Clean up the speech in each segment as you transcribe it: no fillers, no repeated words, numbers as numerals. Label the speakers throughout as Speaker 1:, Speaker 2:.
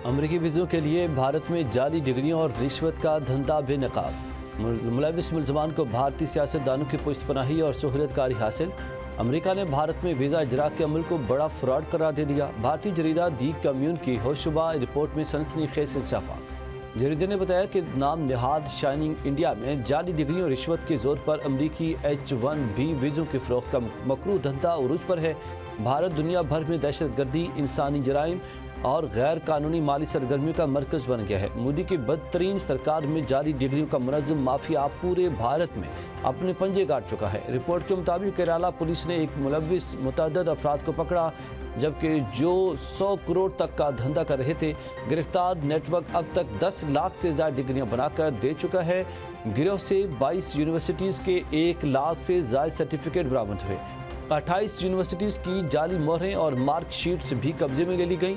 Speaker 1: امریکی ویزوں کے لیے بھارت میں جعلی ڈگریوں اور رشوت کا دھندا بے نقاب، ملوث ملزمان کو بھارتی سیاستدانوں کی پشت پناہی اور سہولت کاری حاصل۔ امریکہ نے بھارت میں ویزا اجرا کے عمل کو بڑا فراڈ قرار دے دیا۔ بھارتی جریدہ دی کمیون کی ہوش شبہ رپورٹ میں سنسنی خیز انکشافات۔ جریدے نے بتایا کہ نام نہاد شائننگ انڈیا میں جعلی ڈگریوں اور رشوت کے زور پر امریکی H-1B ویزوں کی فروخت کا مکروہ دھندا عروج پر ہے۔ بھارت دنیا بھر میں دہشت گردی، انسانی جرائم اور غیر قانونی مالی سرگرمیوں کا مرکز بن گیا ہے۔ مودی کی بدترین سرکار میں جعلی ڈگریوں کا منظم مافیا پورے بھارت میں اپنے پنجے گاڑ چکا ہے۔ رپورٹ کے مطابق کیرالہ پولیس نے ایک ملوث متعدد افراد کو پکڑا، جبکہ جو 100 کروڑ تک کا دھندا کر رہے تھے۔ گرفتار نیٹ ورک اب تک 10 لاکھ سے زائد ڈگریاں بنا کر دے چکا ہے۔ گروہ سے 22 یونیورسٹیز کے 1 لاکھ سے زائد سرٹیفکیٹ برآمد ہوئے۔ 28 یونیورسٹیز کی جعلی مہریں اور مارک شیٹس بھی قبضے میں لے لی گئیں۔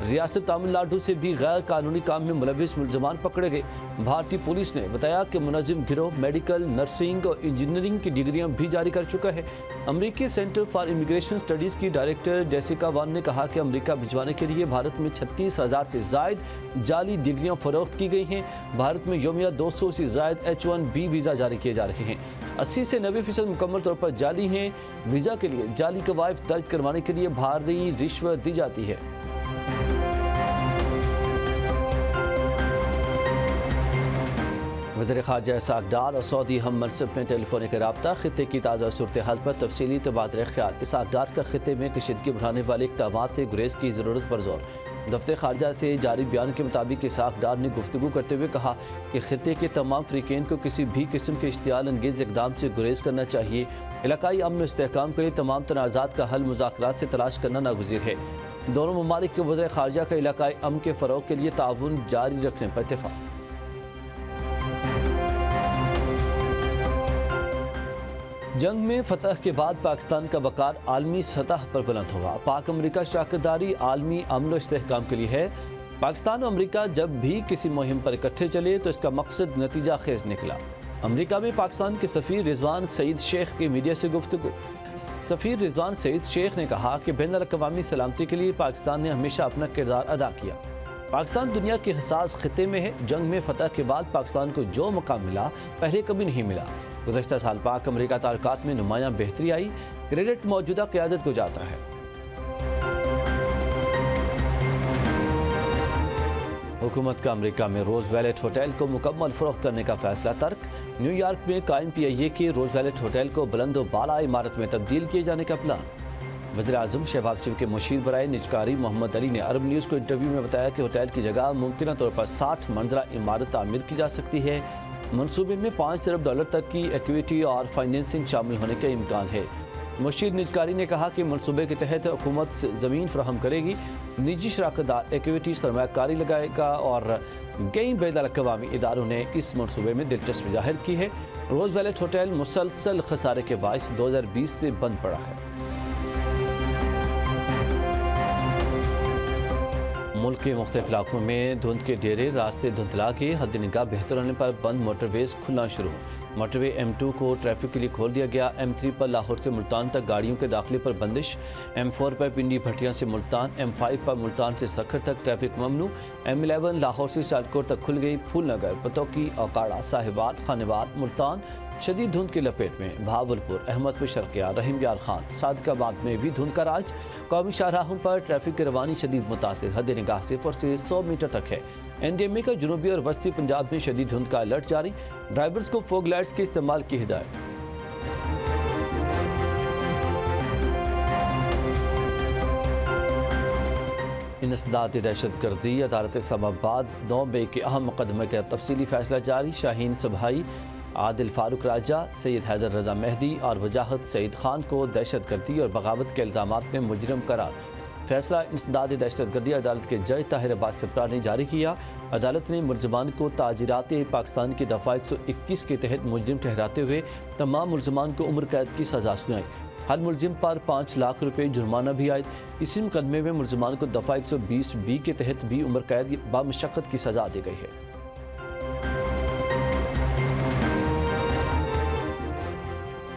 Speaker 1: ریاست تامل ناڈو سے بھی غیر قانونی کام میں ملوث ملزمان پکڑے گئے۔ بھارتی پولیس نے بتایا کہ منظم گروہ میڈیکل، نرسنگ اور انجینئرنگ کی ڈگریاں بھی جاری کر چکا ہے۔ امریکی سینٹر فار امیگریشن اسٹڈیز کی ڈائریکٹر جیسیکا وان نے کہا کہ امریکہ بھجوانے کے لیے بھارت میں 36,000 سے زائد جعلی ڈگریاں فروخت کی گئی ہیں۔ بھارت میں یومیہ 200 سے زائد H-1B ویزا جاری کیے جا رہے ہیں۔ 80 سے 90% مکمل طور پر جعلی ہیں۔ ویزا کے لیے جعلی قواعد درج کروانے کے لیے بھاری رشوت دی جاتی ہے۔ وزیر خارجہ اسحاق ڈار اور سعودی ہم منصب میں ٹیلی فونک رابطہ، خطے کی تازہ صورتحال پر تفصیلی تبادلہ خیال۔ اسحاق ڈار کا خطے میں کشیدگی بڑھانے والے اقدامات سے گریز کی ضرورت پر زور۔ دفتر خارجہ سے جاری بیان کے مطابق اسحاق ڈار نے گفتگو کرتے ہوئے کہا کہ خطے کے تمام فریقین کو کسی بھی قسم کے اشتعال انگیز اقدام سے گریز کرنا چاہیے۔ علاقائی امن و استحکام کے لیے تمام تنازعات کا حل مذاکرات سے تلاش کرنا ناگزیر ہے۔ دونوں ممالک کے وزراء خارجہ کا علاقائی امن کے فروغ کے لیے تعاون جاری رکھنے پر اتفاق۔ جنگ میں فتح کے بعد پاکستان کا وقار عالمی سطح پر بلند ہوا۔ پاک امریکہ شراکت داری عالمی امن و استحکام کے لیے ہے۔ پاکستان و امریکہ جب بھی کسی مہم پر اکٹھے چلے تو اس کا مقصد نتیجہ خیز نکلا۔ امریکہ میں پاکستان کے سفیر رضوان سعید شیخ کی میڈیا سے گفتگو۔ سفیر رضوان سعید شیخ نے کہا کہ بین الاقوامی سلامتی کے لیے پاکستان نے ہمیشہ اپنا کردار ادا کیا۔ پاکستان دنیا کے حساس خطے میں ہے۔ جنگ میں فتح کے بعد پاکستان کو جو مقام ملا پہلے کبھی نہیں ملا۔ گزشتہ سال پاک امریکہ تعلقات میں نمایاں بہتری آئی۔ کریڈٹ موجودہ قیادت کو جاتا ہے۔ حکومت کا امریکہ میں روز ویلٹ ہوٹل کو مکمل فروخت کرنے کا فیصلہ ترک۔ نیو یارک میں قائم PIA کے روز ویلٹ ہوٹل کو بلند و بالا عمارت میں تبدیل کیے جانے کا پلان۔ وزیر اعظم شہباز شریف کے مشیر برائے نجکاری محمد علی نے عرب نیوز کو انٹرویو میں بتایا کہ ہوٹل کی جگہ ممکنہ طور پر 60 منزلہ عمارت تعمیر کی جا سکتی ہے۔ منصوبے میں $5 ارب تک کی ایکویٹی اور فائنینسنگ شامل ہونے کا امکان ہے۔ مشیر نجکاری نے کہا کہ منصوبے کے تحت حکومت زمین فراہم کرے گی، نجی شراکت دار ایکویٹی سرمایہ کاری لگائے گا اور کئی بین الاقوامی اداروں نے اس منصوبے میں دلچسپی ظاہر کی ہے۔ روز ویلٹ ہوٹل مسلسل خسارے کے باعث 2020 سے بند پڑا ہے۔ ملک کے مختلف علاقوں میں دھند کے ڈیرے، راستے دھندلا کے حد نگاہ بہتر ہونے پر بند موٹر ویز کھلنا شروع۔ موٹر وے M2 کو ٹریفک کے لیے کھول دیا گیا۔ M3 پر لاہور سے ملتان تک گاڑیوں کے داخلے پر بندش۔ M4 پر پنڈی بھٹیاں سے ملتان، M5 پر ملتان سے سکھر تک ٹریفک ممنوع۔ M11 لاہور سے سیالکوٹ تک کھل گئی۔ پھول نگر، پتوکی، اوکاڑا، ساہیوال، خانیوال، ملتان شدید دھند کی لپیٹ میں۔ بھاولپور، احمد پور شرقیہ، رحیم یار خان، صادق آباد میں بھی دھند کا راج۔ قومی شاہراہوں پر ٹریفک کی روانی شدید متاثر، حد نگاہ 0 سے 100 میٹر تک ہے۔ NDMA کا جنوبی اور وسطی پنجاب میں شدید دھند کا الرٹ جاری، ڈرائیورز کو فوگ لائٹس کے استعمال کی ہدایت۔ انسداد دہشت گردی، عدالت اسلام آباد 9 مئی کے اہم مقدمے کا تفصیلی فیصلہ جاری۔ شاہین صبحائی، عادل فاروق راجہ، سید حیدر رضا مہدی اور وجاہت سعید خان کو دہشت گردی اور بغاوت کے الزامات میں مجرم قرار۔ فیصلہ انسداد دہشت گردی عدالت کے جج طاہر عباس سپرا نے جاری کیا۔ عدالت نے ملزمان کو تعزیرات پاکستان کی دفعہ 121 کے تحت مجرم ٹھہراتے ہوئے تمام ملزمان کو عمر قید کی سزا سنائی۔ ہر ملزم پر 5 لاکھ روپے جرمانہ بھی عائد۔ اسی مقدمے میں ملزمان کو دفعہ 120B کے تحت بھی عمر قید بامشقت کی سزا دی گئی ہے۔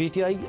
Speaker 1: PTI